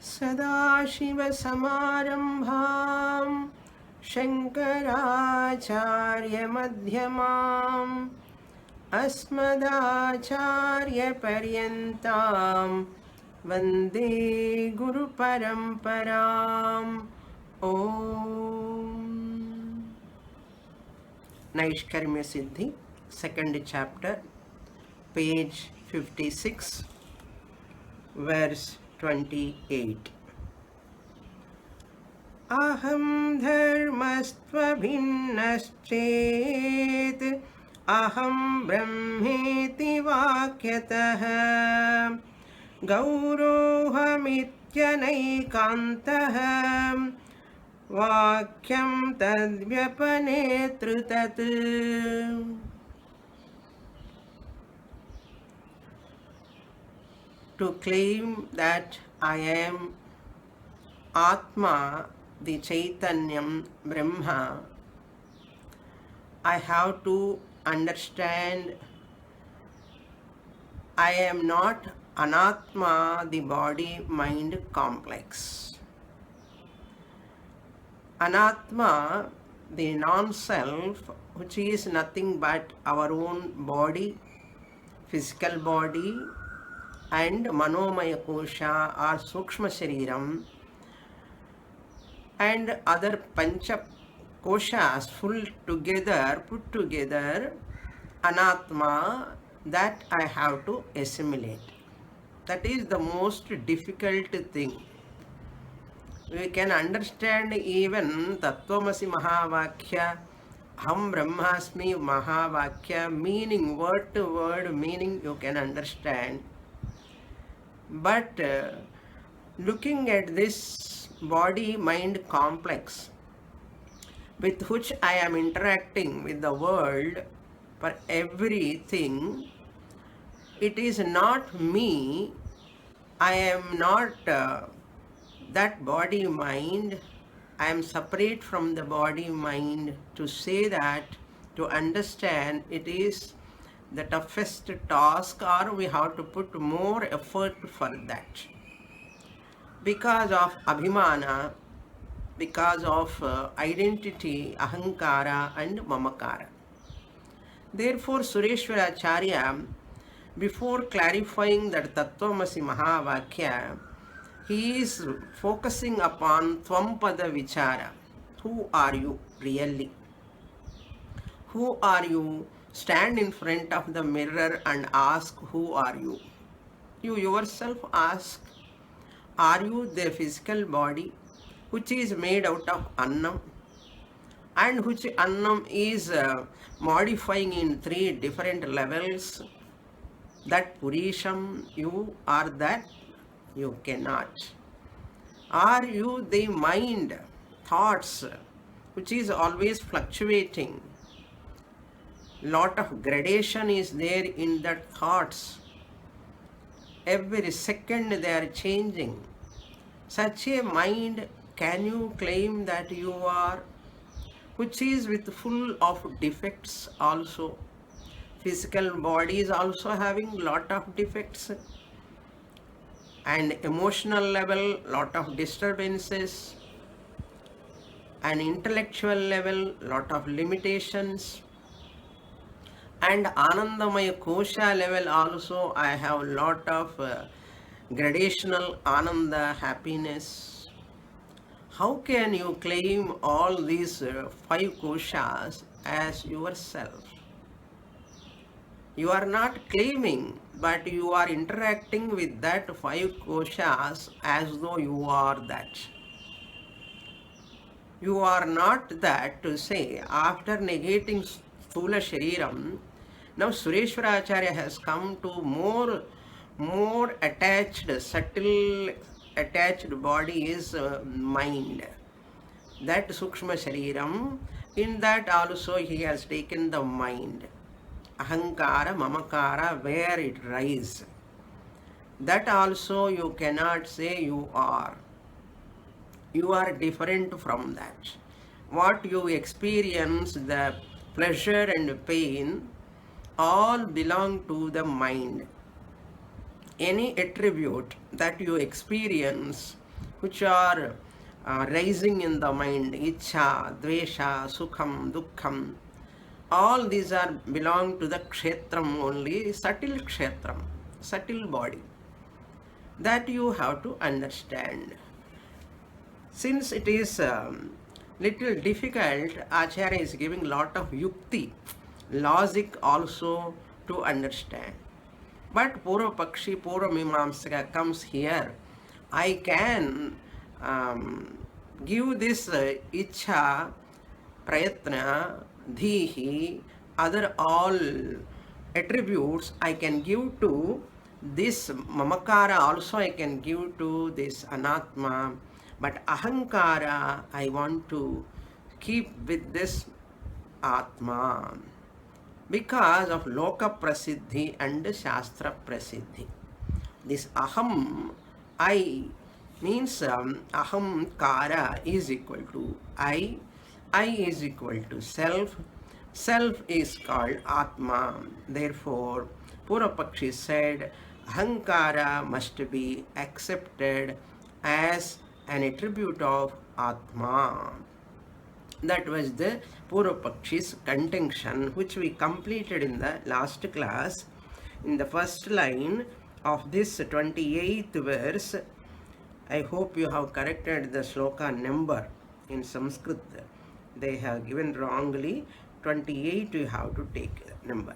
सदाशिवसमारम्भां शङ्कराचार्यमध्यमाम् अस्मदाचार्यपर्यन्तां वन्दे गुरुपरम्पराम् ॐ Naishkarmya Siddhi, second chapter, page 56, verse 28. Aham dharmastvabhinnaschet aham brahmeti vakyatah gaurohamityanaikantaha vakyam tadvyapane tat. To claim that I am Atma, the Chaitanyam, Brahma, I have to understand I am not Anatma, the body-mind complex. Anatma, the non-self, which is nothing but our own body, physical body, and Manomaya Kosha or Sukshma Shariram, and other Pancha Koshas put together, Anatma, that I have to assimilate. That is the most difficult thing. We can understand even Tattvamasi Mahavakya, Aham Brahmasmi Mahavakya, meaning, word to word meaning you can understand. But looking at this body-mind complex with which I am interacting with the world for everything, it is not me. I am not that body-mind. I am separate from the body-mind. To say that, to understand, it is the toughest task, or we have to put more effort for that. Because of abhimana, because of identity, ahankara and mamakara. Therefore, Sureshwaracharya, before clarifying that Tattvamasi Mahavakya, he is focusing upon Tvampada Vichara. Who are you really? Who are you? Stand in front of the mirror and ask, who are you? You yourself ask, are you the physical body which is made out of annam, and which annam is modifying in 3 different levels? That Purisham, you are that? You cannot. Are you the mind, thoughts, which is always fluctuating? Lot of gradation is there in that thoughts. Every second they are changing. Such a mind, can you claim that you are, which is with full of defects also? Physical body is also having lot of defects, and emotional level, lot of disturbances, and intellectual level, lot of limitations, and Anandamaya Kosha level also I have lot of gradational Ananda happiness. How can you claim all these 5 koshas as yourself? You are not claiming, but you are interacting with that 5 koshas as though you are that. You are not that, to say, after negating Sthula Shariram, now Sureshwaracharya has come to more attached, subtle attached body is mind. That Sukshma Shariram, in that also he has taken the mind. Ahankara, Mamakara, where it rises. That also you cannot say you are. You are different from that. What you experience, the pleasure and pain, all belong to the mind. Any attribute that you experience which are rising in the mind, ichha, dvesha, sukham, dukkham, all these are belong to the kshetram only, subtle kshetram, subtle body. That you have to understand. Since it is little difficult, Acharya is giving lot of yukti, logic also to understand. But Purva Pakshi, Purva Mimamsaka comes here. I can give this Ichha, Prayatna, Dhihi, other all attributes I can give to this Mamakara, also I can give to this Anatma. But Ahankara, I want to keep with this Atma because of Loka Prasiddhi and Shastra Prasiddhi. This Aham, I, means Ahamkara is equal to I is equal to self, self is called Atma. Therefore, Purapakshi said Ahankara must be accepted as an attribute of Atma. That was the Purvapakshi's contention, which we completed in the last class. In the first line of this 28th verse, I hope you have corrected the sloka number in Sanskrit. They have given wrongly 28, you have to take number.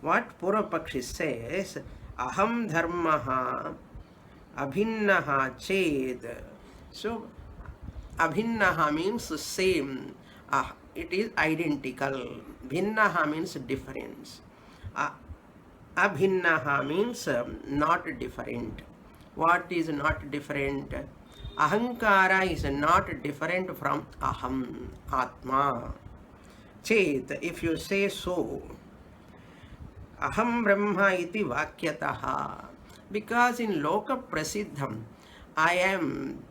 What Purvapakshi says, Aham dharmaha abhinnaha ched. So, abhinnaha means same. It is identical. Bhinnaha means difference. Abhinnaha means not different. What is not different? Ahankara is not different from Aham, Atma. Chet, if you say so, Aham Brahma iti vakyataha. Because in Loka Prasiddham, I am,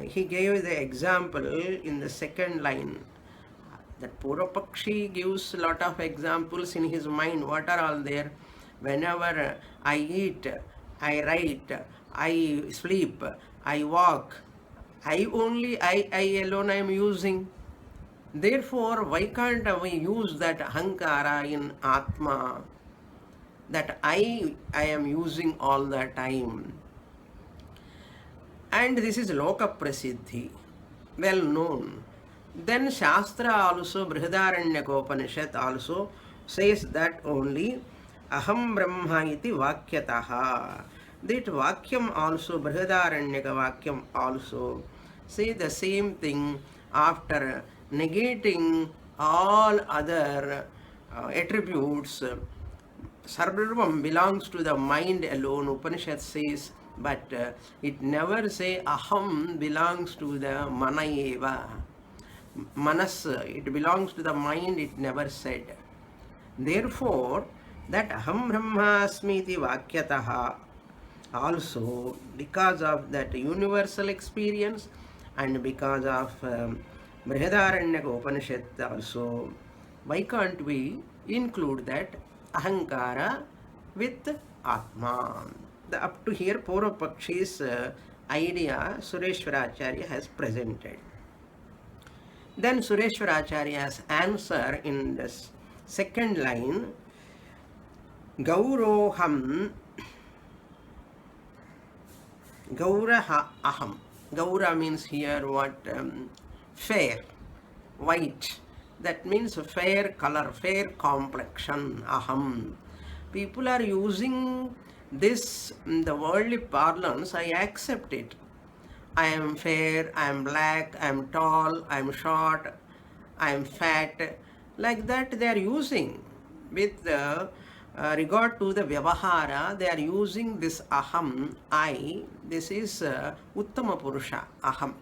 he gave the example in the second line. That Purvapakshi gives a lot of examples in his mind. What are all there? Whenever I eat, I write, I sleep, I walk, I alone I am using. Therefore, why can't we use that Ahankara in Atma? That I am using all the time. And this is Loka Prasiddhi, well known. Then Shastra also, Brihadaranyaka also says that only Aham Brahma iti Vakyataha. That Vakyam also, Brihadaranyaka Vakyam also say the same thing after negating all other attributes. Sarvam belongs to the mind alone, Upanishad says, but it never say Aham belongs to the Manayeva. Manas, it belongs to the mind, it never said. Therefore, that Aham Brahmasmi iti Vakyataha also, because of that universal experience and because of Brihadaranyaka Upanishad also, why can't we include that Ahankara with Atma? Up to here, Purvapakshi's idea Sureshwaracharya has presented. Then Sureshwaracharya's answer in the second line, Gauroham Gauraha Aham. Gaura means here what? Fair, white. That means fair color, fair complexion, Aham. People are using this in the worldly parlance, I accept it. I am fair, I am black, I am tall, I am short, I am fat. Like that they are using. With regard to the Vyavahara, they are using this Aham, I. This is Uttama Purusha, Aham.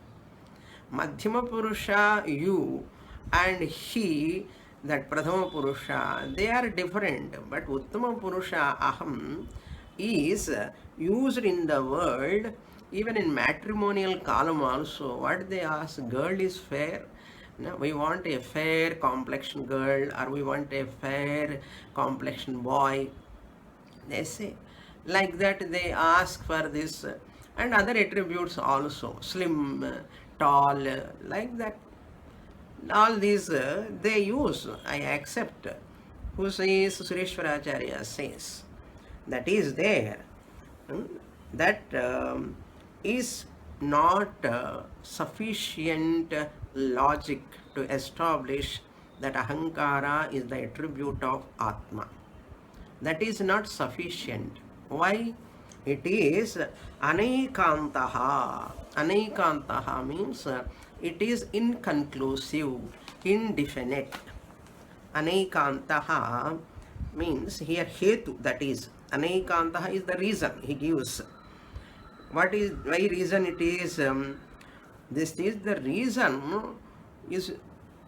Madhyama Purusha, you, and he, that Prathama Purusha, they are different. But Uttama Purusha, Aham, is used in the world, even in matrimonial column also. What they ask, girl is fair. No, we want a fair complexion girl, or we want a fair complexion boy. They say. Like that they ask for this and other attributes also, slim, tall, like that. All these they use, I accept. Who says? Sureshwaracharya says. That is there. Hmm? That is not sufficient logic to establish that ahankara is the attribute of Atma. That is not sufficient. Why? It is anaikantaha. Anaikantaha means it is inconclusive, indefinite. Anaikantaha means here hetu, that is, anaikantaha is the reason he gives. What is, why reason it is? This is the reason is,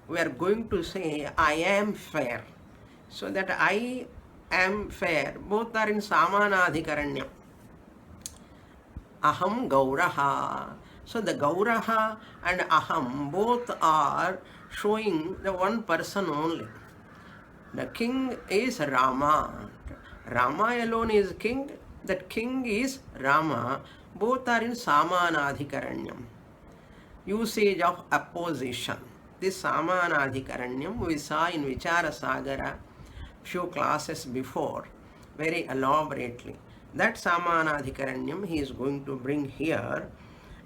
we are going to say, I am fair. So that I am fair, both are in Samanadhikaranya. Aham Gauraha. So the Gauraha and Aham both are showing the one person only. The king is Rama. Rama alone is king. That king is Rama. Both are in Samanadhikaranyam. Usage of opposition. This Samanadhikaranyam we saw in Vichara Sagara few classes before, very elaborately. That Samanadhikaranyam he is going to bring here.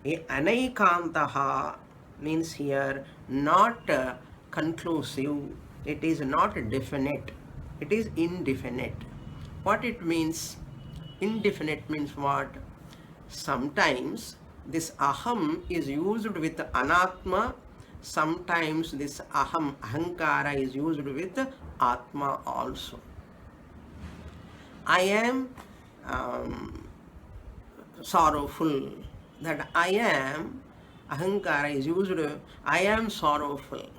Anaikantaha means here not conclusive, it is not definite, it is indefinite. What it means? Indefinite means what? Sometimes this aham is used with anatma, sometimes this aham, ahankara is used with atma also. I am sorrowful. That I am, ahankara is used, I am sorrowful.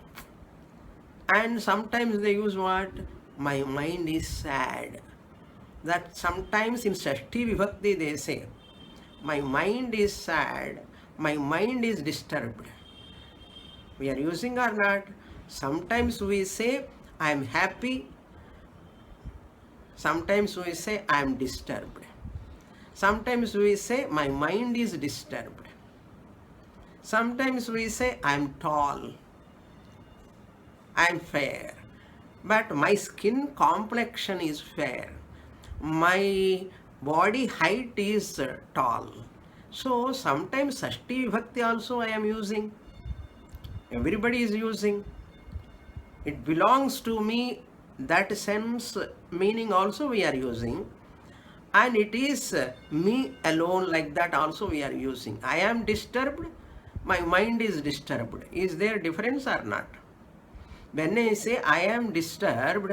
And sometimes they use what? My mind is sad. That sometimes in Shashti Vibhakti they say, my mind is sad, my mind is disturbed. We are using or not? Sometimes we say, I am happy. Sometimes we say, I am disturbed. Sometimes we say, my mind is disturbed. Sometimes we say, I am tall. I am fair. But my skin complexion is fair. My body height is tall. So sometimes Shashti Vibhakti also I am using. Everybody is using. It belongs to me, that sense meaning also we are using. And it is me alone, like that also we are using. I am disturbed, my mind is disturbed. Is there difference or not? When I say I am disturbed,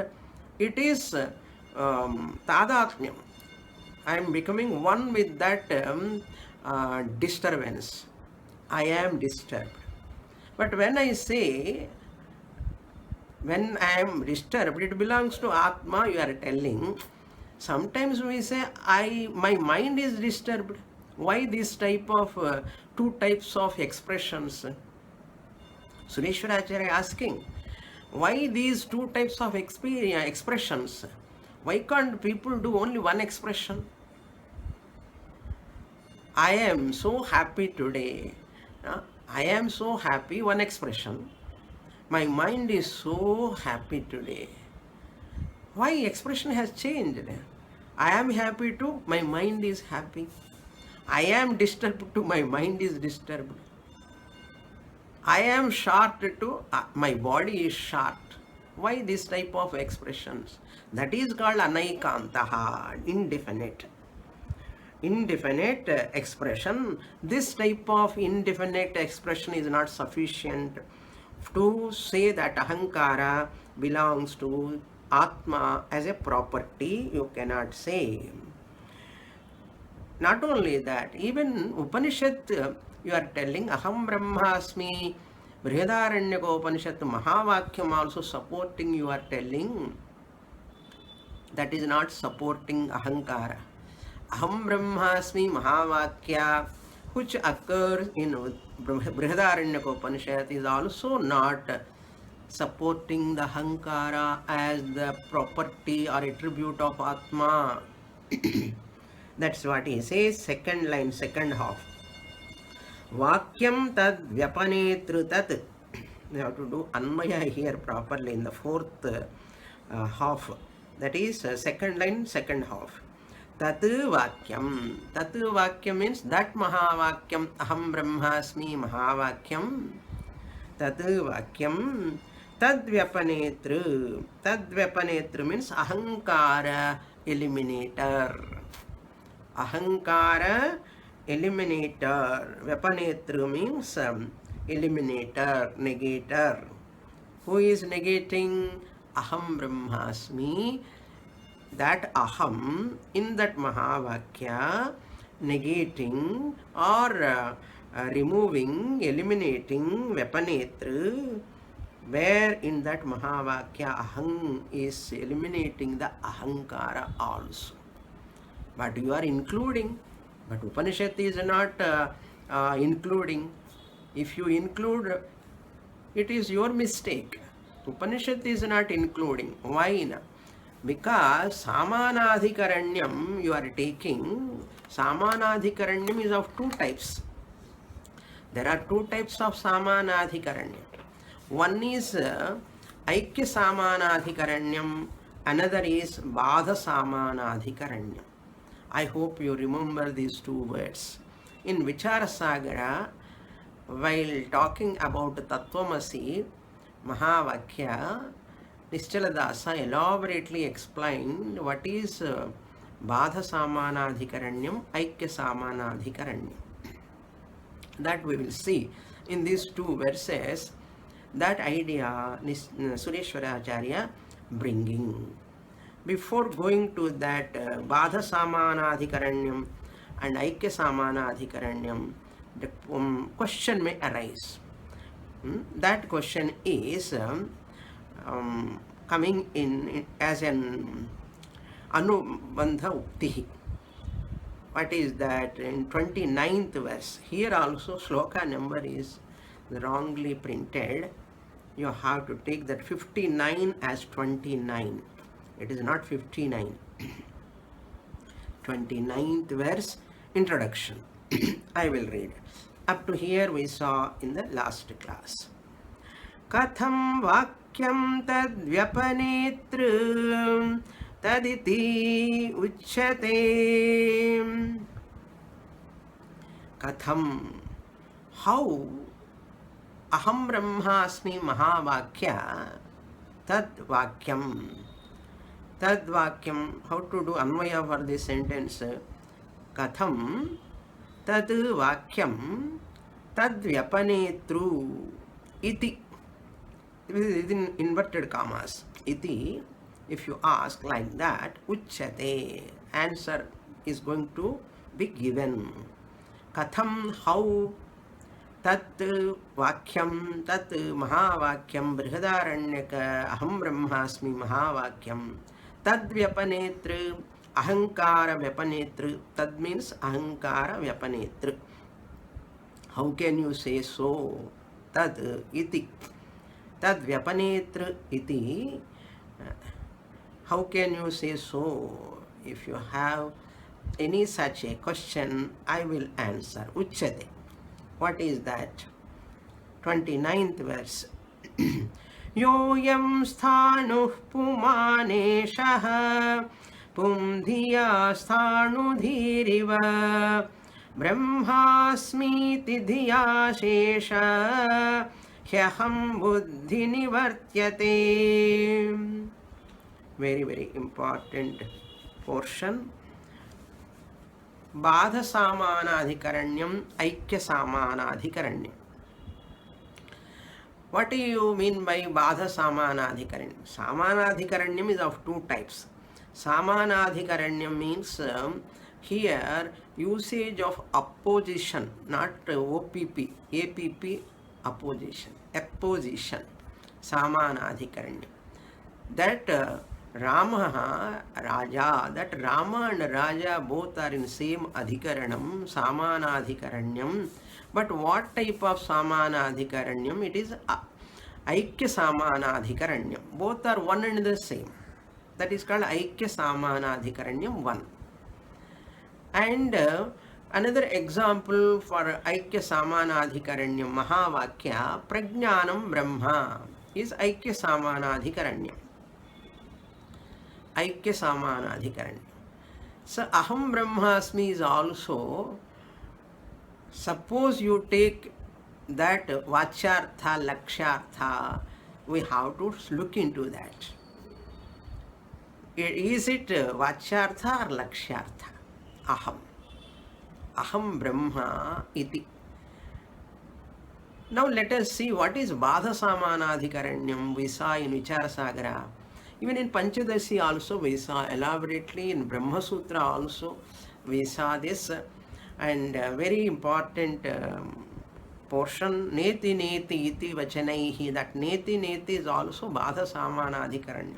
it is tadatmyam. I am becoming one with that disturbance. I am disturbed. But when I say, when I am disturbed, it belongs to Atma, you are telling. Sometimes we say, my mind is disturbed. Why this type of, two types of expressions? Sureshwaracharya asking, why these two types of expressions? Why can't people do only one expression? I am so happy today. I am so happy, one expression. My mind is so happy today. Why expression has changed? I am happy too, my mind is happy. I am disturbed too, my mind is disturbed. I am short too, my body is short. Why this type of expressions? That is called anaikantaha, indefinite. Indefinite expression. This type of indefinite expression is not sufficient to say that ahankara belongs to Atma as a property. You cannot say. Not only that, even Upanishad, you are telling Aham Brahmasmi, Brihadaranyaka Upanishad, Mahavakyam also supporting, you are telling. That is not supporting ahankara. Aham Brahmasmi Mahavakya, which occurs in Brihadaranyaka Upanishad, is also not supporting the ahankara as the property or attribute of Atma. That's what he says, second line, second half. Vakyam tad vyapanetru tat. You have to do Anmaya here properly in the fourth half. That is second line, second half. Tat Vakyam. Tat Vakyam means that Mahavakyam, Aham Brahmasmi Mahavakyam. Tat Vakyam. Tadvyapanetru. Tadvyapanetru means Ahankara eliminator. Ahankara eliminator. Vyapanetru means eliminator, negator. Who is negating? Aham Brahmasmi. That Aham in that Mahavakya, negating or removing, eliminating Vyapanetru, where in that Mahavakya Aham is eliminating the Ahankara also. But you are including. But Upanishad is not including. If you include, it is your mistake. Upanishad is not including. Why? Because Samanadhikaranyam you are taking. Samanadhikaranyam is of two types. There are two types of Samanadhikaranyam. One is Aikya Samanadhikaranyam, another is Badha Samanadhikaranyam. I hope you remember these two words. In Vicharasagara, while talking about Tattvamasi, Mahavakya, Nischala elaborately explained what is Badha Samanadhikaranyam, Aikya Samanadhikaranyam. That we will see in these two verses. That idea Sureshwaracharya bringing. Before going to that Badha Samanadhikaranyam and Aikya Samanadhikaranyam, the question may arise. That question is coming in as an Anubandha Uktihi. What is that? In 29th verse. Here also sloka number is wrongly printed. You have to take that 59 as 29. It is not 59. 29th verse, introduction. I will read. Up to here we saw in the last class. Katham vakyam tad vyapanetru taditi uchyate. Katham, how Aham Brahmasmi Mahavakya tad vakyam. Tad vakyam, how to do Anvaya for this sentence? Katham tad vakyam tad vyapanetru iti. Within inverted commas. Iti, if you ask like that, uchyate, answer is going to be given. Katham, how, tat vakyam, tat mahavakyam, brihadaranyaka, aham brahmasmi mahavakyam, tad vyapanetru, ahankara vyapanetru, tad means ahankara vyapanetru. How can you say so? Tad iti. Tad vyapanetru iti. How can you say so? If you have any such a question, I will answer. Uchyate. What is that? 29th verse. Yoyam sthanu pumaneshaha pumdhiya sthanu dhiriva brahmasmiti dhiya shesha hyaham buddhi nivartyate. Very, very important portion. Badha Samanadhikaranyam, Aikya Samanadhikaranyam. What do you mean by Badha Samanadhikaranyam? Samanadhikaranyam is of two types. Samanadhikaranyam means here usage of opposition, not OPP, APP, opposition, apposition, Samanadhikaranyam. That Rama, Raja, that Rama and Raja both are in same adhikaranam, Samanadhikaranyam. But what type of Samanadhikaranyam? It is Aikya Samanadhikaranyam. Both are one and the same. That is called Aikya Samanadhikaranyam 1. And another example for Aikya Samanadhikaranyam Mahavakya Prajnanam Brahma is Aikya Samanadhikaranyam. Aikya Samanadhikaranyam. So Aham Brahmasmi is also, suppose you take that Vachyartha, Lakshyartha, we have to look into that. Is it Vachyartha or Lakshyartha? Aham. Aham Brahma iti. Now let us see what is Badha Samanadhikaranyam we saw in Vicharasagara. Even in Panchadasi also we saw elaborately, in Brahma Sutra also we saw this, and very important portion, Neti Neti iti Vachanaihi, that Neti Neti is also Badha Samanadhikaranyam.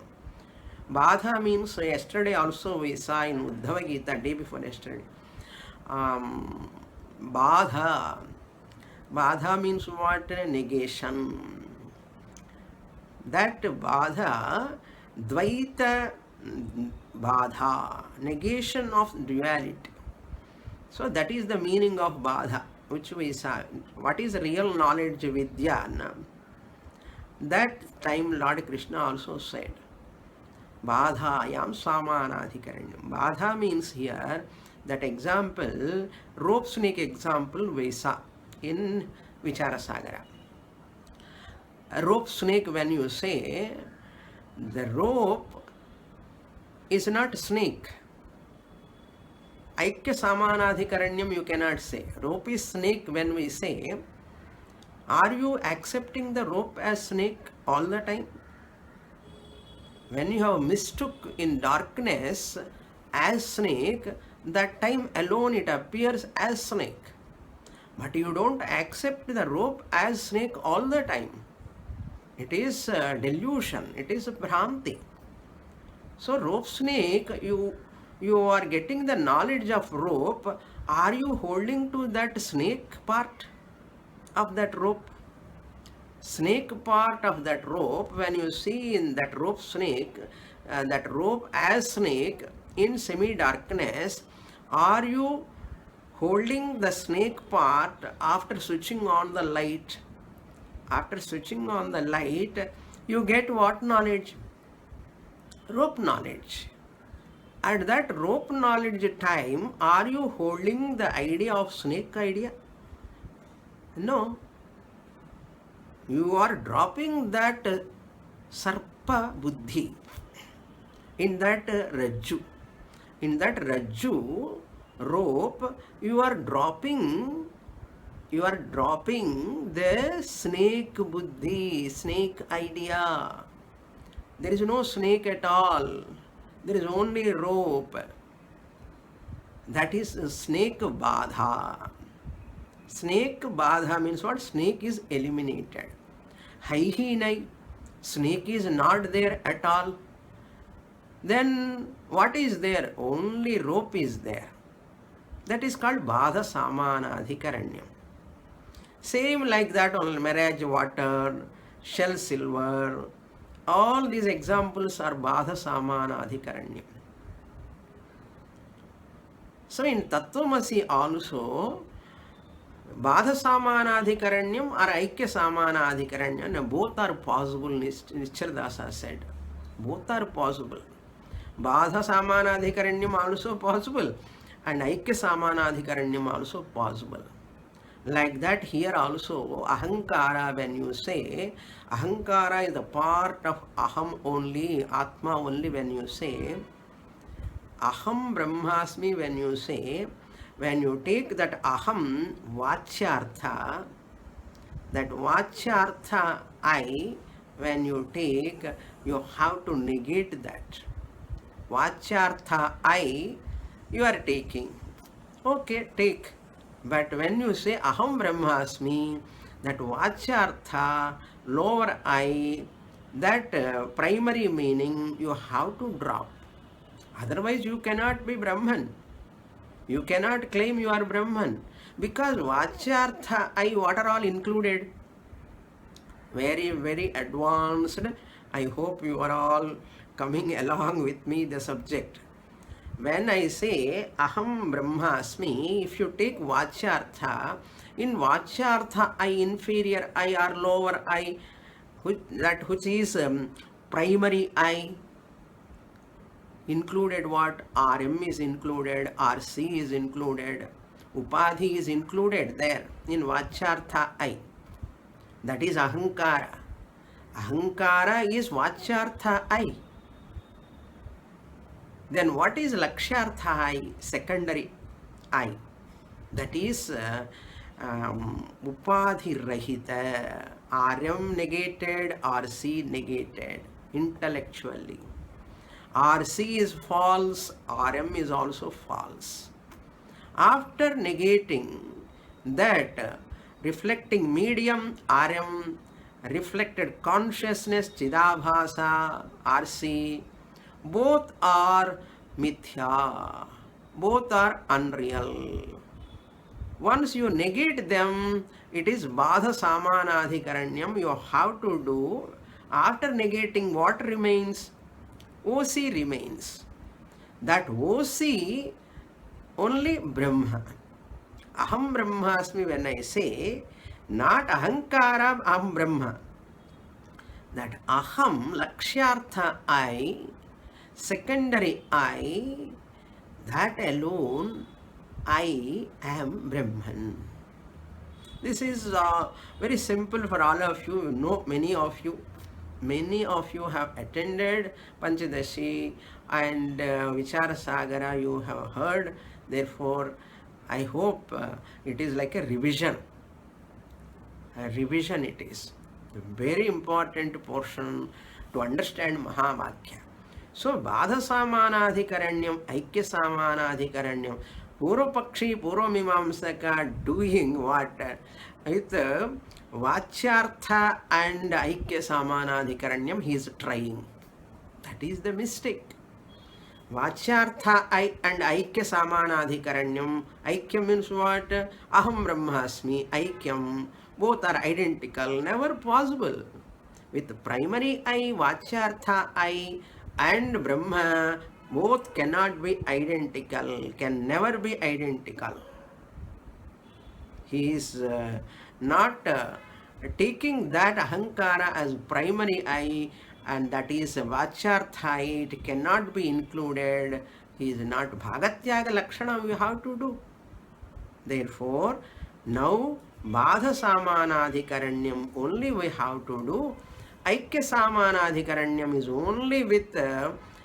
Badha means, yesterday also we saw in Uddhava Gita, day before yesterday. Badha. Badha means what? Negation. That Badha, Dvaita Badha, negation of duality. So that is the meaning of Badha, which we saw. What is real knowledge, Vidya? That time Lord Krishna also said, Badhayam Samanadhikaranyam. Badha means here, that example, rope snake example we saw in Vicharasagara. A rope snake, when you say, the rope is not snake. Aikya Samanadhikaranyam you cannot say. Rope is snake when we say, are you accepting the rope as snake all the time? When you have mistook in darkness as snake, that time alone it appears as snake. But you don't accept the rope as snake all the time. It is delusion, it is Bhranti. So rope snake, you are getting the knowledge of rope. Are you holding to that snake part of that rope? Snake part of that rope, when you see in that rope snake, that rope as snake in semi-darkness, are you holding the snake part after switching on the light? After switching on the light, you get what knowledge? Rope knowledge. At that rope knowledge time, are you holding the idea of snake idea? No. You are dropping that sarpa buddhi in that rajju. In that rajju rope, you are dropping the snake buddhi, snake idea. There is no snake at all. There is only rope. That is snake badha. Snake badha means what? Snake is eliminated. Haihi nai. Snake is not there at all. Then what is there? Only rope is there. That is called Badha Samanadhikaranyam. Same like that on marriage water, shell silver, all these examples are Badha Samanadhikaranyam. So in Tattvamasi also, Badha Samanadhikaranyam or Aikya Samanadhikaranyam, both are possible, Nischardasa said. Both are possible. Badha Samanadhikaranyam also possible and Aikya Samanadhikaranyam also possible. Like that here also, Ahankara, when you say, Ahankara is the part of Aham only, Atma only when you say, Aham Brahmasmi when you say, when you take that Aham Vachyartha, that Vachyartha I, when you take, you have to negate that. Vachyartha I, you are taking. Okay, take. But when you say Aham Brahmasmi, that Vachyartha, lower I, that primary meaning you have to drop. Otherwise you cannot be Brahman. You cannot claim you are Brahman. Because Vachyartha I, what are all included? Very, very advanced. I hope you are all coming along with me the subject. When I say Aham Brahmasmi, if you take Vachyartha, in Vachyartha I, inferior I or lower I, which is primary I, included what? RM is included, RC is included, Upadhi is included there in Vachyartha I. That is Ahankara. Ahankara is Vachyartha I. Then what is Lakshyartha I? Secondary I. That is Upadhi Rahita. RM negated, RC negated intellectually. RC is false, RM is also false. After negating that reflecting medium, RM, reflected consciousness, Chidabhasa, RC, both are mithya, both are unreal. Once you negate them, it is Badha Samanadhikaranyam. You have to do, after negating, what remains? OC remains. That OC only Brahma. Aham Brahmasmi, when I say, not Ahankara, Aham Brahma. That Aham, Lakshyartha I, secondary I, that alone I am Brahman. This is very simple for all of you. You know, many of you have attended Panchadashi and Vichara Sagara, you have heard. Therefore, I hope it is like a revision. A revision it is. A very important portion to understand Mahavakya. So, Badha Samanadhikaranyam, Aikya Samanadhikaranyam, Purvapakshi, Purvamimamsaka doing what? With Vachyartha and Aikya Samanadhikaranyam, he is trying. That is the mistake. Vachyartha I and Aikya Samanadhikaranyam. Aikya means what? Aham Brahmasmi, Aikyam. Both are identical. Never possible. With primary I, Vachyartha I and Brahma, both cannot be identical. Can never be identical. He is not taking that Ahankara as primary I, and that is Vachyartha, it cannot be included. He is not Bhagatyaga Lakshana we have to do. Therefore, now Badha Samanadhikaranyam only we have to do. Aikya Samanadhikaranyam is only with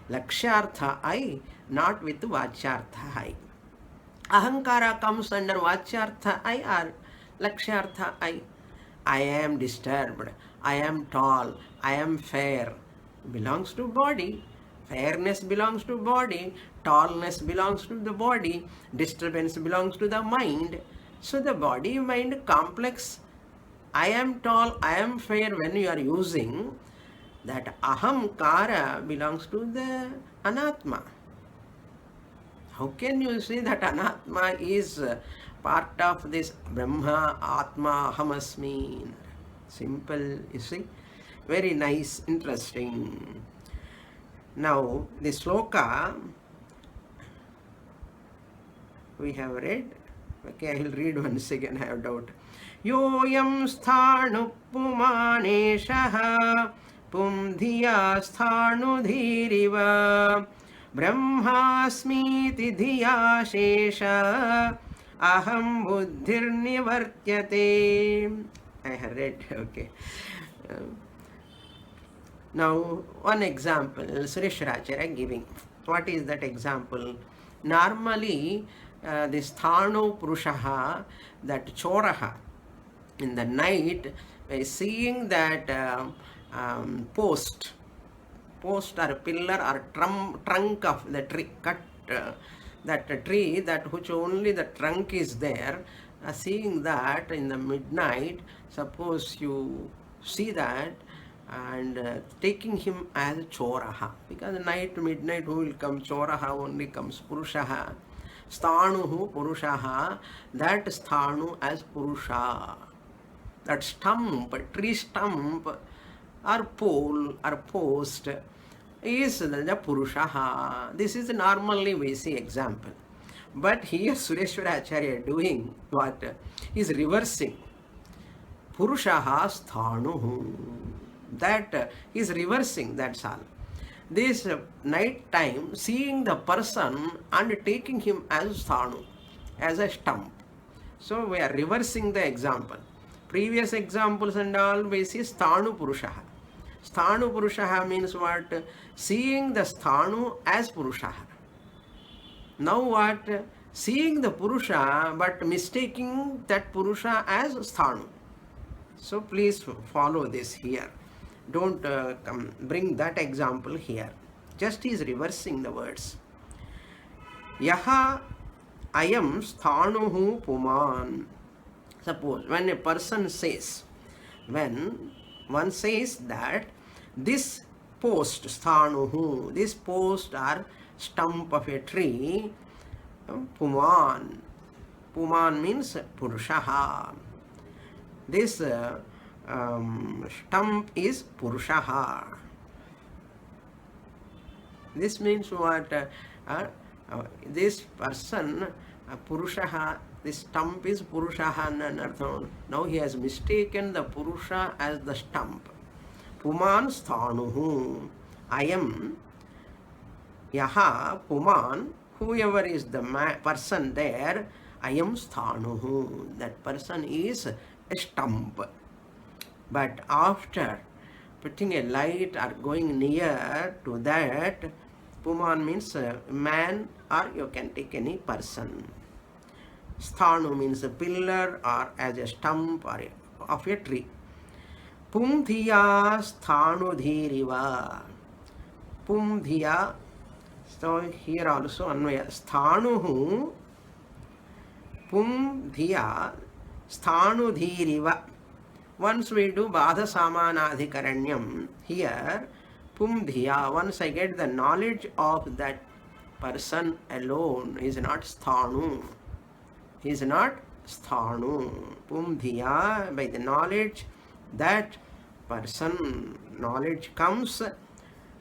Lakshyartha I, not with Vachyartha I. Ahankara comes under Vachyartha I or Lakshyartha I. I am disturbed, I am tall, I am fair. Belongs to body. Fairness belongs to body. Tallness belongs to the body. Disturbance belongs to the mind. So the body-mind complex, I am tall, I am fair, when you are using, that ahamkara belongs to the anatma. How can you say that anatma is part of this Brahma, Atma, Ahamasmi? Simple, you see. Very nice, interesting. Now, the sloka we have read. Okay, I will read once again, I have doubt. Yoyam sthanu pumaneshaha pumdhiya sthanu dhiriva brahmasmiti dhiya shesha aham buddhir nivartyate. I have read, okay. Now, one example, Sureshwaracharya giving. What is that example? Normally, this Thanu Purushaha, that Choraha, in the night, seeing that post or pillar or trunk of the tree, cut that tree, that which only the trunk is there, seeing that in the midnight, suppose you see that, and taking him as Choraha, because midnight who will come? Choraha only comes, Purushaha. Sthanuhu Purushaha, that Sthanu as Purusha. That stump, tree stump, or pole or post, is the Purushaha. This is normally we see example. But here Sureshwara Acharya doing what? Is reversing. Purushaha sthanuhu. That is reversing, that's all. This night time, seeing the person and taking him as sthanu, as a stump. So we are reversing the example. Previous examples and all we see sthanu purushaha. Sthanu purushaha means what? Seeing the sthanu as purushaha. Now what? Seeing the purusha but mistaking that purusha as sthanu. So please follow this here. Don't bring that example here. Just is reversing the words. Yaha ayam sthanuhu puman. Suppose when a person says, when one says that this post, sthanuhu, this post or stump of a tree, puman. Puman means purushaha. This stump is purushaha. This means what? This person, purushaha, this stump is purushaha. Now he has mistaken the purusha as the stump. Puman sthanuhu. Ayam yaha puman. Whoever is the person there, ayam sthanuhu. That person is a stump. But after putting a light or going near to that, puman means a man, or you can take any person. Sthanu means a pillar or as a stump or of a tree. Pum dhiya sthanu dhiriva. Pum dhiya. So here also anvaya. Sthanuhu pum dhiya sthanu dhiriva. Once we do Badha Samanadhikaranyam, here pum dhiya, once I get the knowledge of that person alone, is not sthanu. He is not sthanu. Pum dhiya, by the knowledge that person, knowledge comes,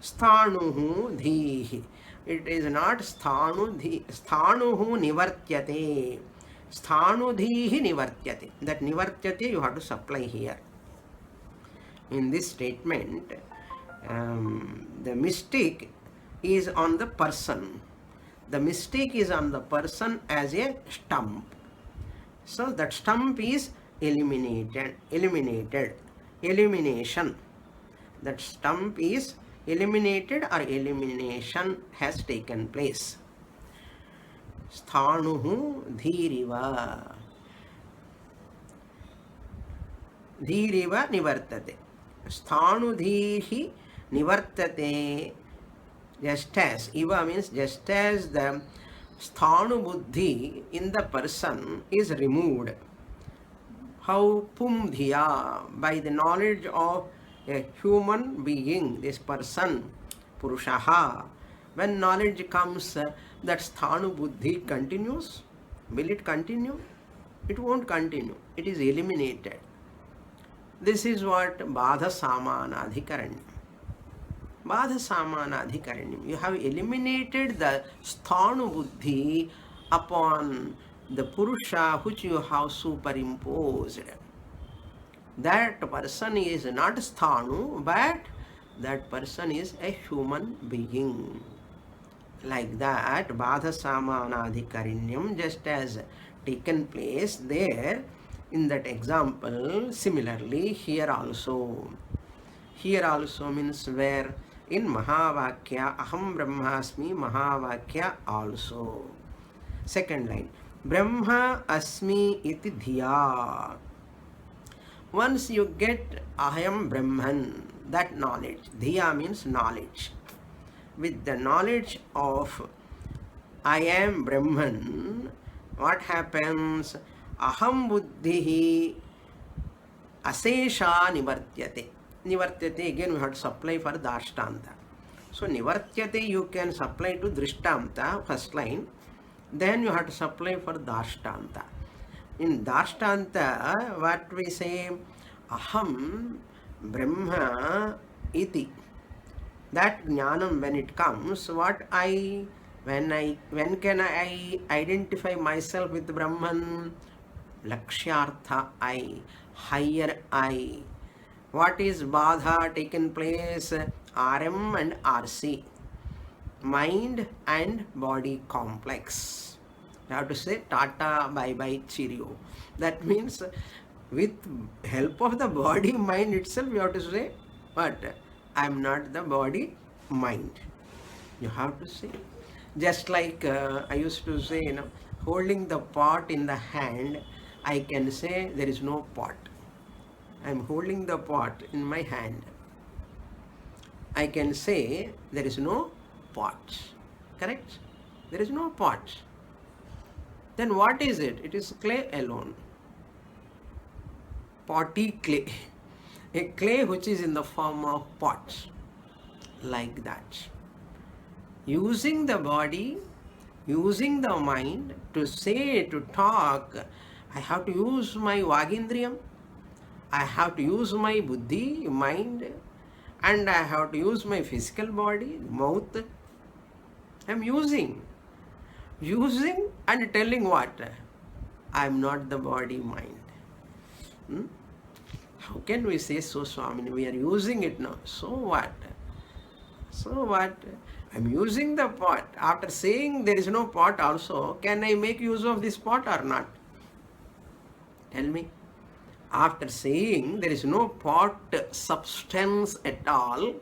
sthanuhu dhihi. It is not sthanu dhi, sthanuhu nivartyate. Sthanu dhihi nivartyate. That nivartyate you have to supply here. In this statement, the mistake is on the person. The mistake is on the person as a stump. So that stump is eliminated. Elimination. That stump is eliminated or elimination has taken place. Sthanuhu dhiriva. Dhiriva nivartate. Sthanu dhihi nivartate. Just as, iva means just as the sthanu buddhi in the person is removed. How? Pum dhiya, by the knowledge of a human being, this person, purushaha. When knowledge comes, that sthanu buddhi continues. Will it continue? It won't continue. It is eliminated. This is what Badha Samanadhikaranyam. Badha Samanadhikaranyam. You have eliminated the sthanu buddhi upon the purusha which you have superimposed. That person is not sthanu, but that person is a human being. Like that, Badha Samanadhikaranyam just as taken place there in that example. Similarly, here also. Here also means where in Mahavakya, Aham Brahmasmi Mahavakya also. Second line, Brahma Asmi iti dhiya. Once you get Aham Brahman, that knowledge, dhiya means knowledge. With the knowledge of I am Brahman, what happens? Aham buddhihi asesha nivartyate. Nivartyate, again we have to supply for dashtanta. So nivartyate you can supply to drishtanta, first line. Then you have to supply for dashtanta. In dashtanta, what we say? Aham Brahma iti. That jnanam, when it comes, when can I identify myself with Brahman? Lakshyartha I, higher I. What is Badha taken place? RM and RC, mind and body complex. You have to say Tata, bye bye, cheerio. That means with help of the body mind itself, you have to say, but I am not the body mind. You have to say. Just like I used to say, holding the pot in the hand, I can say there is no pot. I am holding the pot in my hand. I can say there is no pot. Correct? There is no pot. Then what is it? It is clay alone. Potty clay. A clay which is in the form of pot. Like that. Using the body, using the mind to say, to talk, I have to use my Vagindriyam, I have to use my Buddhi, mind, and I have to use my physical body, mouth. I am using and telling what? I am not the body, mind. How can we say so, Swamini? We are using it now. So what? So what? I am using the pot. After saying there is no pot also, can I make use of this pot or not? Tell me. After saying there is no pot substance at all,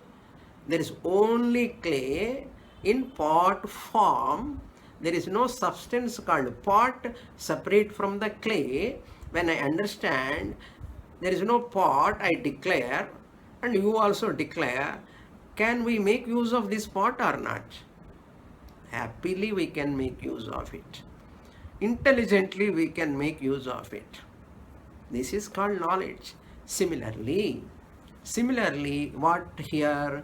there is only clay in pot form. There is no substance called pot separate from the clay. When I understand there is no pot, I declare, and you also declare, can we make use of this pot or not? Happily we can make use of it. Intelligently we can make use of it. This is called knowledge. Similarly, what here?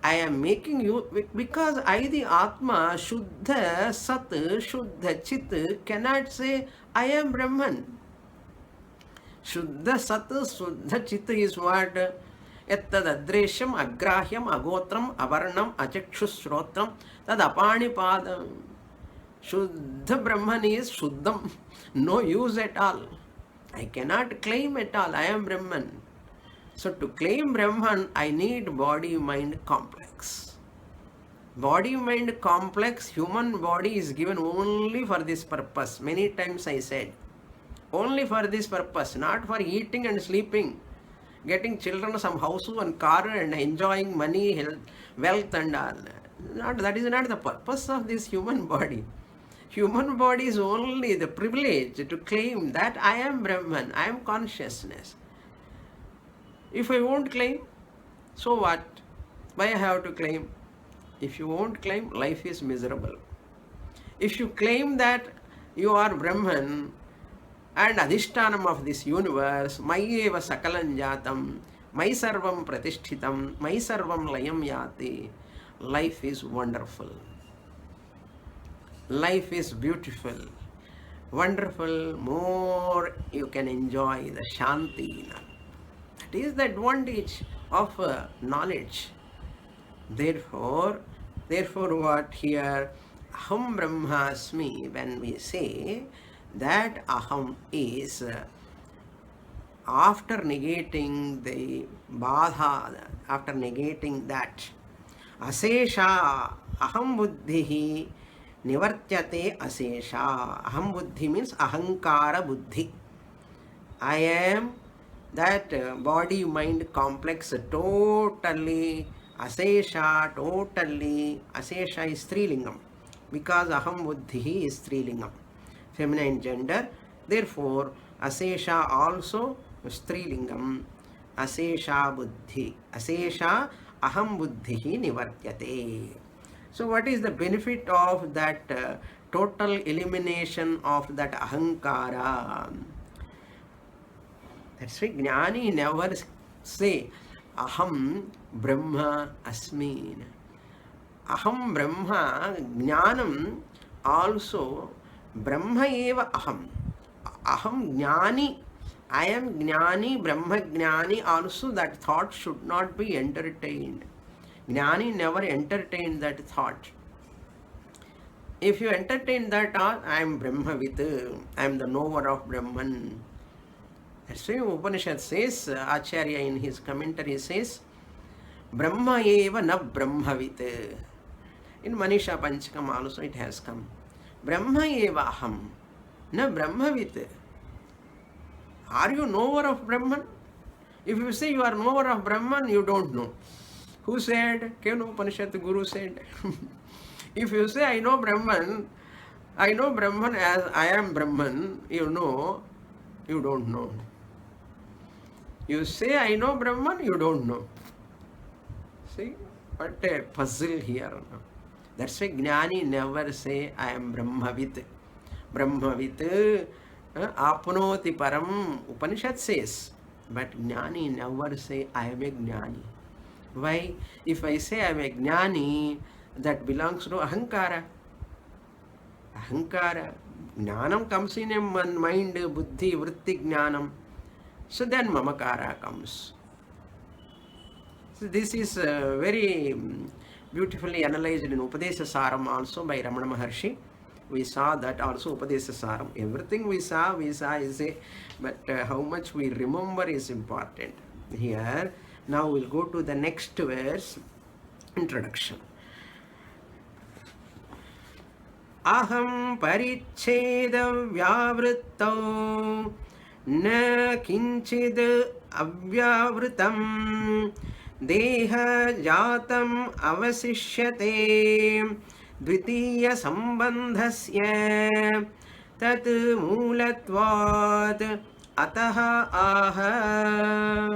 I am making you, because I, the Atma, Shuddha Sat, Shuddha Chit, cannot say I am Brahman. Shuddha Sat, Shuddha Chit is what? Yattad adreshyam, agrahyam, agotram, avarnam, achakshushrotram, tad apanipadam. Shuddha Brahman is Shuddham, no use at all. I cannot claim at all, I am Brahman. So to claim Brahman, I need body-mind complex. Body-mind complex, human body is given only for this purpose. Many times I said, only for this purpose, not for eating and sleeping, getting children, some house and car and enjoying money, health, wealth and all. That is not the purpose of this human body. Human body is only the privilege to claim that I am Brahman, I am consciousness. If I won't claim, so what? Why I have to claim? If you won't claim, life is miserable. If you claim that you are Brahman and Adhishtanam of this universe, Mayeva Sakalam Jatam, Mai Sarvam Pratishtitam, Mai Sarvam Layam Yati, life is wonderful. Life is beautiful, wonderful, more you can enjoy the Shanti. That is the advantage of knowledge. Therefore what here? Aham Brahmasmi, when we say that Aham is, after negating the Badha, after negating that, Asesha, Aham Buddhihi, Nivartyate Asesha. Aham Buddhi means Ahankara Buddhi. I am that body mind complex totally. Asesha, totally. Asesha is Strilingam, because Aham Buddhi is Strilingam, feminine gender. Therefore Asesha also Strilingam. Asesha Buddhi. Asesha Aham Buddhi Nivartyate. So what is the benefit of that total elimination of that ahankara? That's why Jnani never say Aham Brahma Asmi. Aham Brahma, Jnanam also Brahma eva Aham. Aham Jnani, I am Jnani, Brahma Jnani also, that thought should not be entertained. Jnani never entertained that thought. If you entertain that thought, I am Brahmavid, I am the knower of Brahman. That's why Upanishad says, Acharya in his commentary says, Brahma eva na Brahmavid. In Manisha Panchakam also it has come. Brahma eva aham na Brahmavid. Are you knower of Brahman? If you say you are knower of Brahman, you don't know. Who said? Kevno Upanishad Guru said. If you say I know Brahman as I am Brahman, you know, you don't know. You say I know Brahman, you don't know. See, what a puzzle here. That's why Jnani never say I am Brahmavid. Brahmavid apnoti param, Upanishad says. But Jnani never say I am a Jnani. Why? If I say I am a Jnani, that belongs to Ahankara. Ahankara. Jnanam comes in a mind, buddhi, vritti jnanam. So then Mamakara comes. So this is very beautifully analyzed in Upadesha Saram also by Ramana Maharshi. We saw that also Upadesha Saram. Everything we saw is a, but how much we remember is important. Here, now we'll go to the next verse, introduction. Aham paricheda vyavrittau na kinchid avyavritam deha jatam avasishyate dvitiya sambandhasya tat moolatvad ataha aha.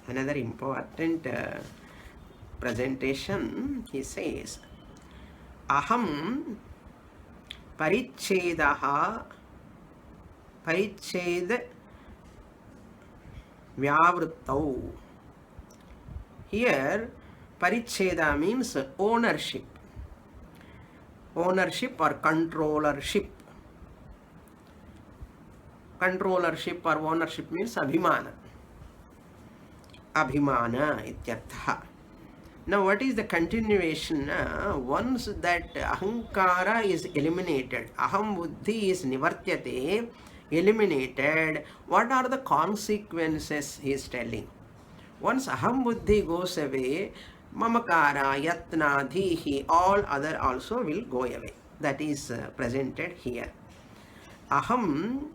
Another important presentation, he says, aham parichedaha pariched vyavrittau. Here paricheda means ownership. Ownership or controllership. Controllership or ownership means abhimana. Abhimana ityartha. Now what is the continuation? Once that ahankara is eliminated, aham buddhi is nivartyate, eliminated, what are the consequences he is telling? Once aham buddhi goes away, mamakara, yatna, dhihi, all other also will go away. That is presented here. Aham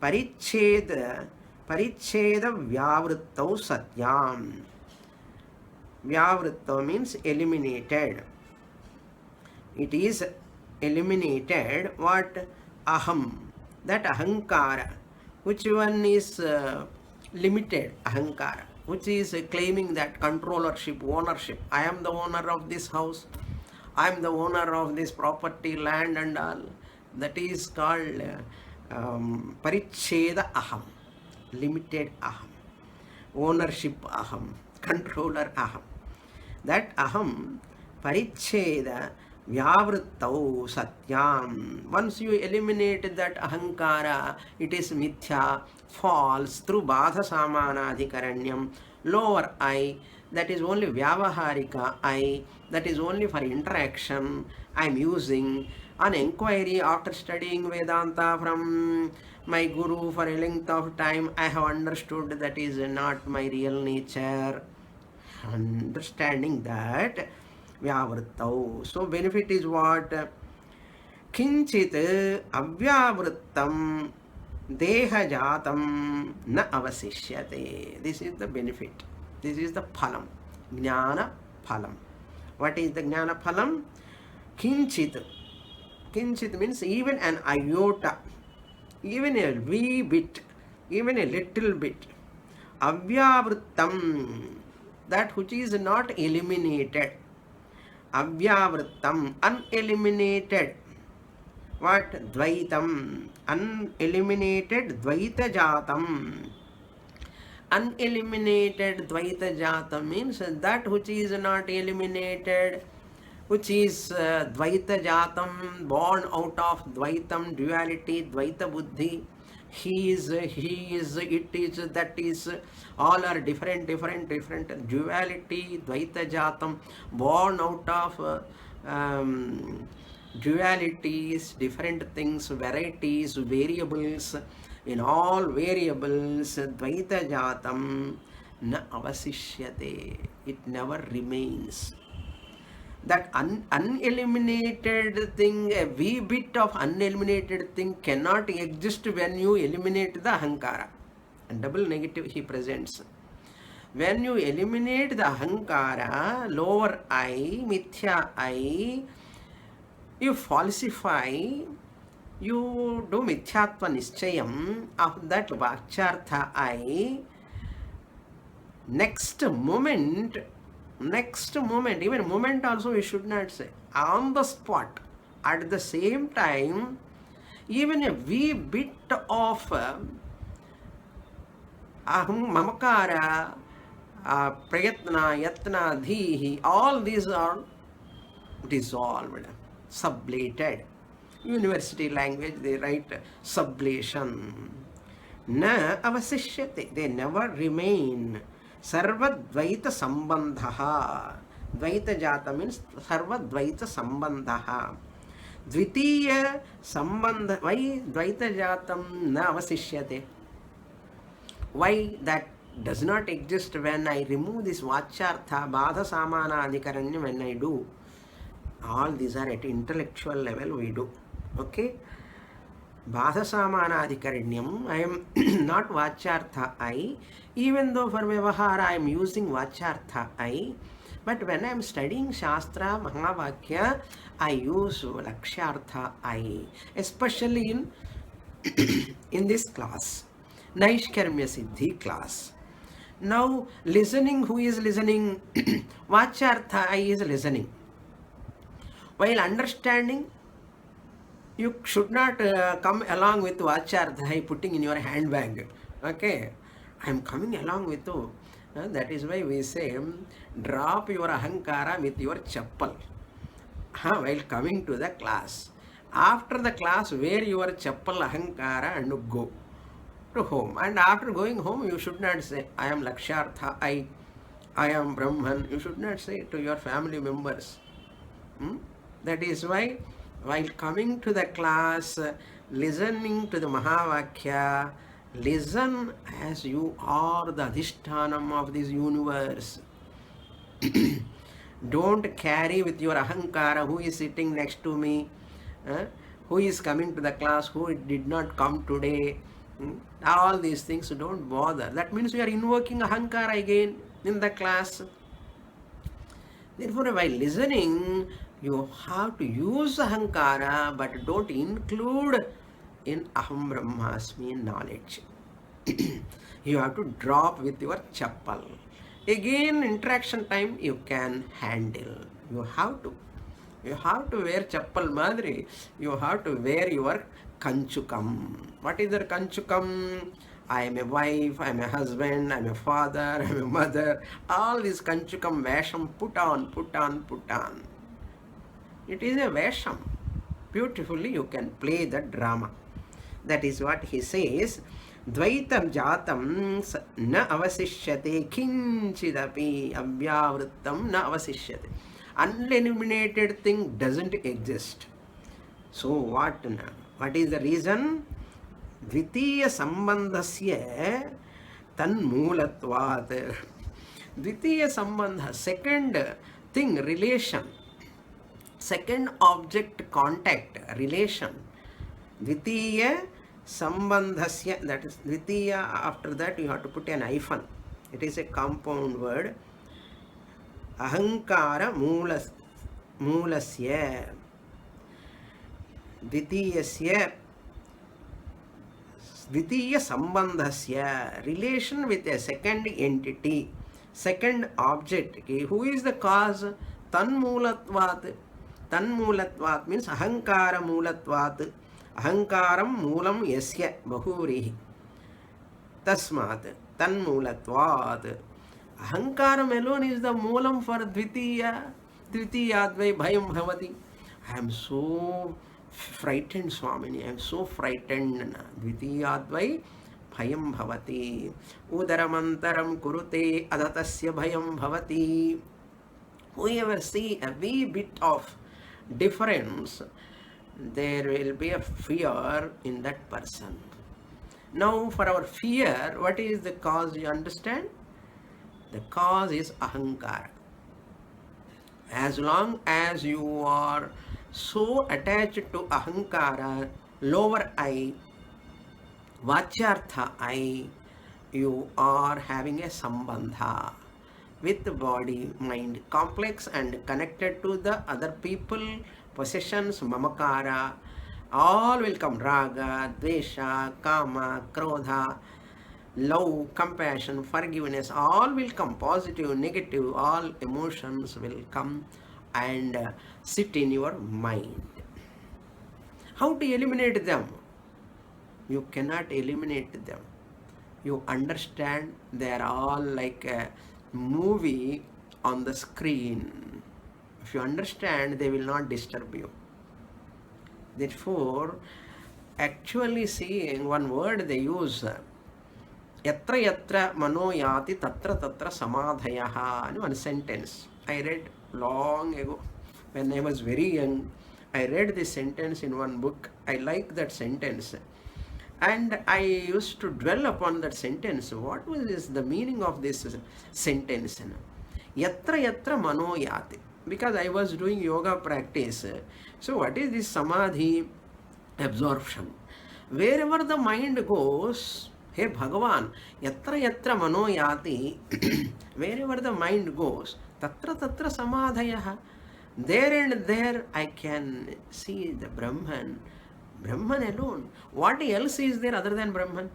paricheda vyavrittau satyam. Vyavritta means eliminated. It is eliminated what? Aham. That ahankara. Which one is limited ahankara? Which is claiming that controllership, ownership. I am the owner of this house. I am the owner of this property, land and all. That is called paricheda aham. Limited aham. Ownership aham. Controller aham. That aham paricheda vyavrittau satyam. Once you eliminate that ahankara, it is mithya, false, through badha samanadhikaranyam, lower I, that is only vyavaharika I, that is only for interaction I am using. On inquiry, after studying Vedanta from my guru for a length of time, I have understood that is not my real nature. Understanding that vyavrittau. So benefit is what? Kinchit avyavrittam deha jatam na avasishyate. This is the benefit. This is the phalam. Jnana phalam. What is the jnana phalam? Kinchit. Kinchit means even an iota, even a wee bit, even a little bit. Avyavrittam, that which is not eliminated. Avyavrittam, uneliminated. What? Dvaitam, uneliminated Dvaita jatam. Uneliminated Dvaita jatam means that which is not eliminated, which is Dvaita jatam, born out of Dvaitam, duality, Dvaita buddhi. he is, it is, that is, all are different, duality, Dvaita Jatam, born out of dualities, different things, varieties, variables. In all variables, Dvaita Jatam na avasishyate, it never remains. That uneliminated thing, a wee bit of uneliminated thing cannot exist when you eliminate the ahankara. And double negative he presents. When you eliminate the ahankara, lower I, mithya I, you falsify, you do mithyatva nischayam of that vachartha I. Next moment, even moment also we should not say, on the spot, at the same time, even a wee bit of aham, mamakara, prayatna, yatna, dhihi, all these are dissolved, sublated. University language, they write sublation. Na avasishyate, they never remain. Sarva Dvaita Sambandhaha. Dvaita Jata means Sarva Dvaita Sambandhaha. Dvitiya Sambandha. Why Dvaita Jatam na avasishyate? Why that does not exist when I remove this Vachartha, Badha Samana Adhikaranya, when I do? All these are at intellectual level we do. Okay? Badha Samana Adhikaranyam, I am not Vachartha I. Even though for Vyavahara I am using Vachartha I, but when I am studying Shastra, Mahavakya, I use Lakshartha I. Especially in this class, Naishkarmya Siddhi class. Now, listening, who is listening? Vachartha I is listening. While understanding, you should not come along with Vachartha putting in your handbag. Okay? I am coming along with you. That is why we say, drop your ahankara with your chappal while coming to the class. After the class, wear your chappal ahankara and go to home. And after going home, you should not say, I am Lakshartha, I am Brahman. You should not say to your family members. That is why, while coming to the class, listening to the Mahavakya, listen as you are the Adhishtanam of this universe. Don't carry with your ahankara, who is sitting next to me, who is coming to the class, who did not come today. All these things don't bother. That means you are invoking ahankara again in the class. Therefore, while listening, you have to use ahankara, but don't include in aham brahmasmi knowledge. You have to drop with your chappal. Again, interaction time you can handle. You have to wear chappal madri. You have to wear your kanchukam. What is the kanchukam? I am a wife, I am a husband, I am a father, I am a mother. All these kanchukam vesham, put on. It is a vesham. Beautifully you can play the drama. That is what he says. Dvaitam jatam na avasishyate kinchidapi avyavrittam na avasishyate. Uneliminated thing doesn't exist. So what is the reason? Dvitiya sambandhasya tanmulatvat. Dvitiya sambandha, second thing, relation. Second object contact, relation. Dvitiya sambandhasya, that is Dvitiya, after that you have to put an hyphen. It is a compound word. Ahankara moolasya. Dvitiyasya, Dvitiya sambandhasya, relation with a second entity, second object. Okay. Who is the cause? Tanmulatvat. Tanmulatvat means ahankara moolatvat. Ahankaram moolam yasya bahurihi. Tasmat tanmulatvat. Ahankaram alone is the moolam for Dvitiya. Dvitiyadvai bhayam bhavati. I am so frightened, Swamini. I am so frightened. Dvitiyadvai bhayam bhavati. Udaramantaram kurute adatasya bhayam bhavati. Whoever see a wee bit of difference, there will be a fear in that person. Now, for our fear, what is the cause? You understand? The cause is ahankara. As long as you are so attached to ahankara, lower I, vachyartha I, you are having a sambandha with the body, mind, complex and connected to the other people, possessions, mamakara, all will come. Raga, dvesha, kama, krodha, love, compassion, forgiveness, all will come. Positive, negative, all emotions will come and sit in your mind. How to eliminate them? You cannot eliminate them. You understand they are all like a movie on the screen. If you understand, they will not disturb you. Therefore, actually seeing one word they use, yatra yatra mano yati tatra tatra samadhayaha, one sentence. I read long ago when I was very young. I read this sentence in one book. I like that sentence. And I used to dwell upon that sentence. What was the meaning of this sentence? Yatra yatra mano yati. Because I was doing yoga practice. So what is this samadhi? Absorption. Wherever the mind goes, hey Bhagavan, yatra yatra mano yati, wherever the mind goes, tatra tatra samadhayaha. There and there I can see the Brahman. Brahman alone. What else is there other than Brahman?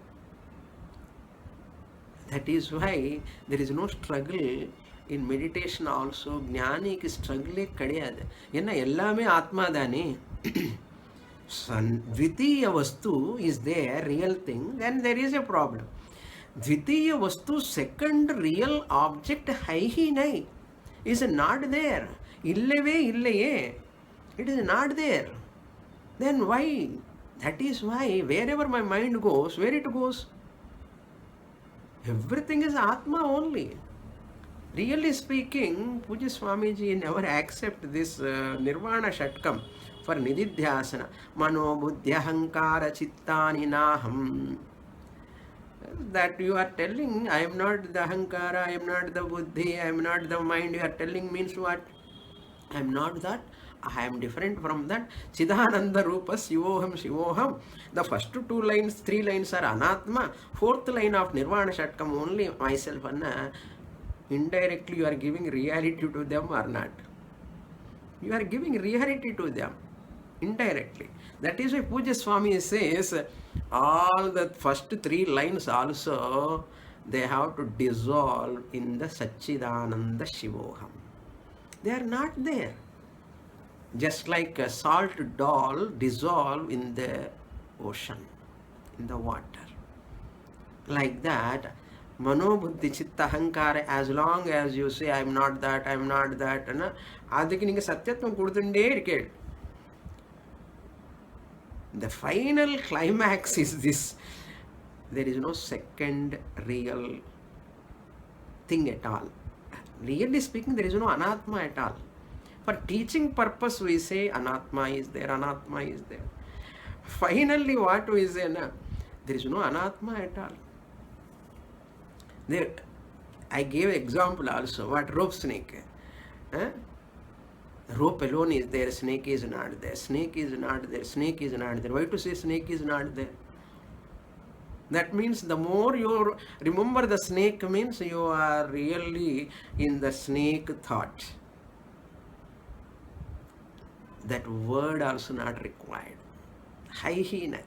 That is why there is no struggle in meditation also. Jnani ki struggle kadiyadu. Yenna ellame atma dani. Dvitiya vastu is there, real thing, then there is a problem. Dvitiya vastu, second real object, haihi nai, is not there. Illave illaye. It is not there. Then why? That is why wherever my mind goes, where it goes? Everything is Atma only. Really speaking, Puja Swamiji never accept this Nirvana Shatkam for Nididhyasana. Mano buddhyahankara chittani naham. That you are telling, I am not the Ahankara, I am not the Buddhi, I am not the mind. You are telling means what? I am not that. I am different from that. Chidananda Rupa Shivoham Shivoham. The first two lines, three lines are Anatma. Fourth line of Nirvana Shatkam only myself. Indirectly you are giving reality to them or not? You are giving reality to them indirectly. That is why Puja Swami says all the first three lines also they have to dissolve in the Satchidananda Shivoham. They are not there. Just like a salt doll dissolve in the ocean, in the water. Like that, Mano Buddhi Chitta Hankara, as long as you say I am not that, I am not that, adiki ninga satyatvam kudutunde iruked. The final climax is this. There is no second real thing at all. Really speaking, there is no anatma at all. For teaching purpose, we say anatma is there, anatma is there. Finally, what we say, there is no anatma at all. There, I gave example also. What rope snake? Rope alone is there, snake is not there. Snake is not there, snake is not there. Why to say snake is not there? That means the more you remember the snake means you are really in the snake thought. That word also not required. Haihinai.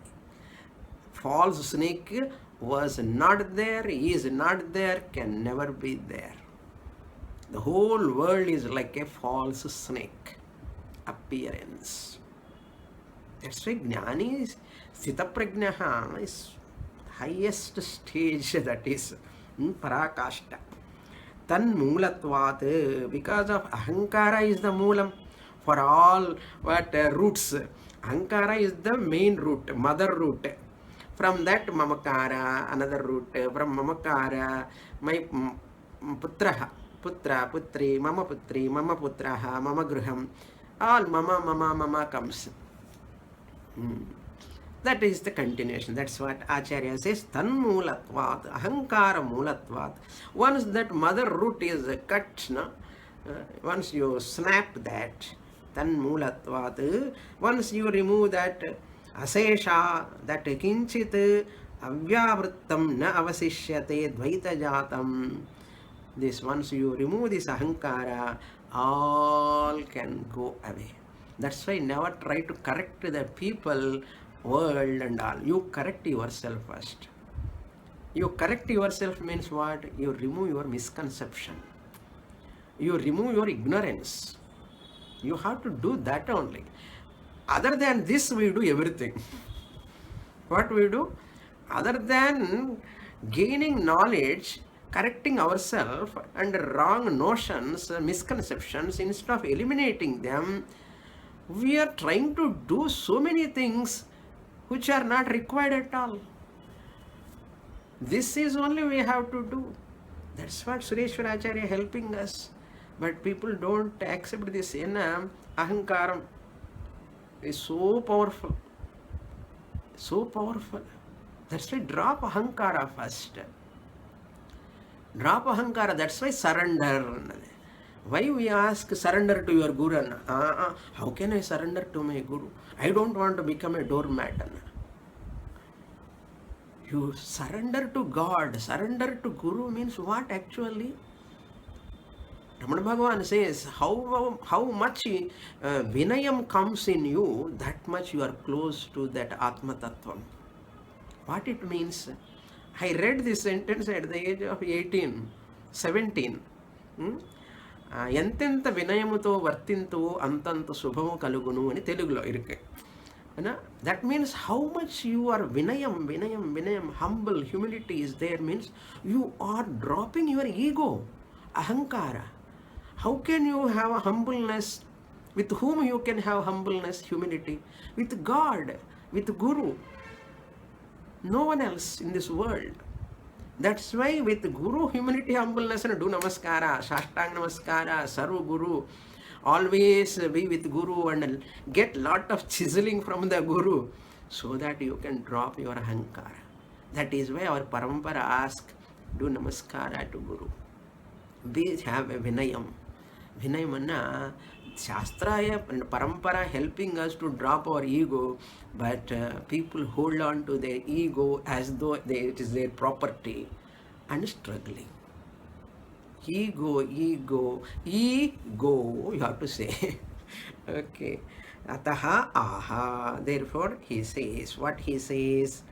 False snake was not there, is not there, can never be there. The whole world is like a false snake appearance. That's why Jnani is Sthitaprajnaha is highest stage, that is Parakashta. Tan Moolatvat, because of Ahankara is the Moolam for all what roots. Ahankara is the main root, mother root. From that mamakara, another root. From mamakara, my putraha, putra, putri, mama putraha, mama gruham. All mama comes. That is the continuation. That's what Acharya says. Tanmulatvat, ahankara mulatvat. Once that mother root is cut, no? Once you snap that, tanmulatvat, once you remove that asesha, that kinchit avyavrittam na avasishyate dvaita jatam. This, once you remove this ahankara, all can go away. That's why never try to correct the people, world and all. You correct yourself first. You correct yourself means what? You remove your misconception. You remove your ignorance. You have to do that only. Other than this, we do everything. What we do? Other than gaining knowledge, correcting ourselves and wrong notions, misconceptions, instead of eliminating them, we are trying to do so many things which are not required at all. This is only we have to do. That's what Sureshwara Acharya helping us. But people don't accept this. Ahankaram is so powerful. So powerful. That's why drop ahankara first. Drop ahankara. That's why surrender. Why we ask surrender to your guru? How can I surrender to my guru? I don't want to become a doormat. You surrender to God. Surrender to guru means what actually? Ramana Bhagavan says, how much vinayam comes in you, that much you are close to that Atma Tattvam. What it means? I read this sentence at the age of 18, 17. ఎంతెంత వినయముతో వర్తింతు అంతంత శుభము కలుగును అని తెలుగులో ఇరుకే. That means how much you are vinayam, humble, humility is there, means you are dropping your ego, ahankara. How can you have a humbleness? With whom you can have humbleness, humility? With God, with Guru. No one else in this world. That's why with Guru, humility, humbleness, and do namaskara, Shashtang namaskara, Sarva Guru. Always be with Guru and get lot of chiseling from the Guru so that you can drop your ahankara. That is why our parampara asks, do namaskara to Guru. We have a vinayam. Vinayam Shastraya and parampara helping us to drop our ego, but people hold on to their ego as though it is their property and struggling. Ego, you have to say. Okay. Ataha aha. Therefore, he says, what he says,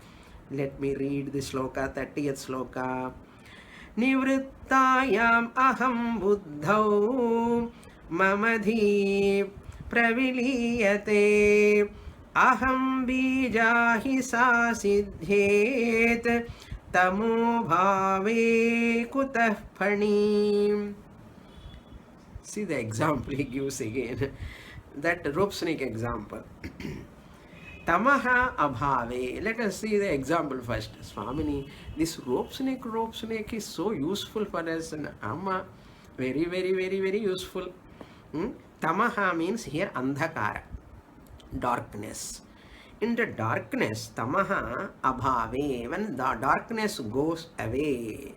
let me read the sloka, 30th sloka. Nivrittayam aham buddhau mamadhi praviliyate aham bijahi sa siddhet tamo bhave kutah phani. See the example he gives again, that rope snake example. Tamaha abhave. Let us see the example first. Swamini, this rope snake is so useful for us. Amma, very, very, very, very useful. Tamaha means here andhakara, darkness. In the darkness, tamaha abhave, when the darkness goes away.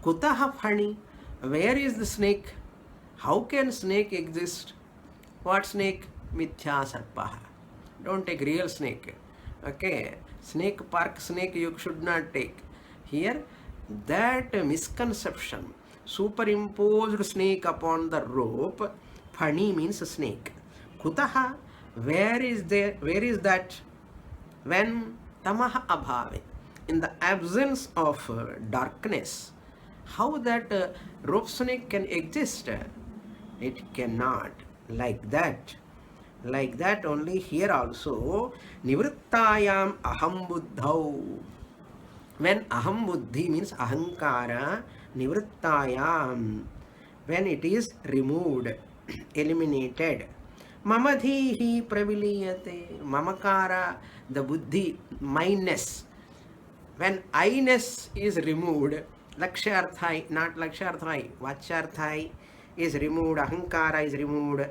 Kutaha phani, where is the snake? How can snake exist? What snake? Mithya sarpaha. Don't take real snake. Okay, snake park snake you should not take. Here, that misconception, superimposed snake upon the rope. Phani means snake. Kutaha, where is that? When tamaha abhave, in the absence of darkness, how that rope snake can exist? It cannot. Like that only here also. Nivrittayam aham buddhau. When aham buddhi means ahankara, nivrittayam, when it is removed, eliminated. Mamadhihi praviliyate. Mamakara, the buddhi, mindness. When I-ness is removed, laksharthai, not laksharthai, vacharthai is removed, ahankara is removed,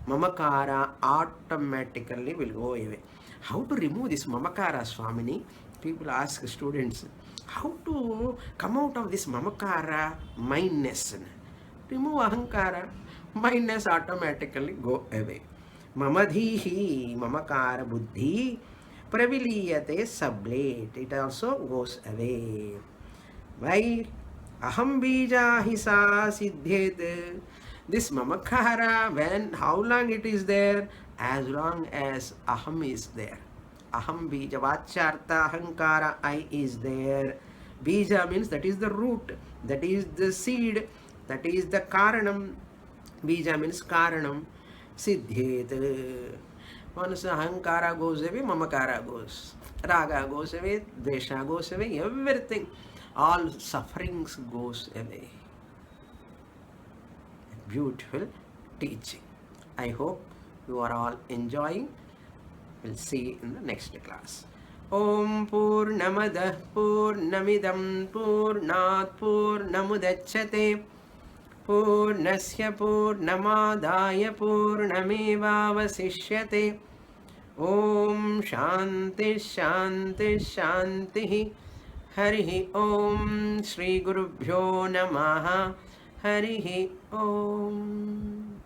mamakara automatically will go away. How to remove this mamakara, Swamini? People ask students, how to come out of this mamakara mindness? Remove ahankara, mindness automatically go away. Mamadhihi, mamakara buddhi, praviliyate sublate. It also goes away. Why? Aham bija hisa siddhet. This mamakara, when, how long it is there? As long as aham is there. Aham bija, vachartha, ahankara, I is there. Bija means that is the root, that is the seed, that is the karanam. Bija means karanam. Siddhet. Once ahankara goes away, mamakara goes. Raga goes away, dvesha goes away, everything. All sufferings goes away. Beautiful teaching. I hope you are all enjoying. We'll see you in the next class. Om Purnamadah Purnamidam Purnat Purnamudachyate Purnasya Purnamadaya Purnamevavasishyate. Om Shanti Shanti Shanti. Harihi Om. Shri Gurubhyo Namaha. Harihi Om.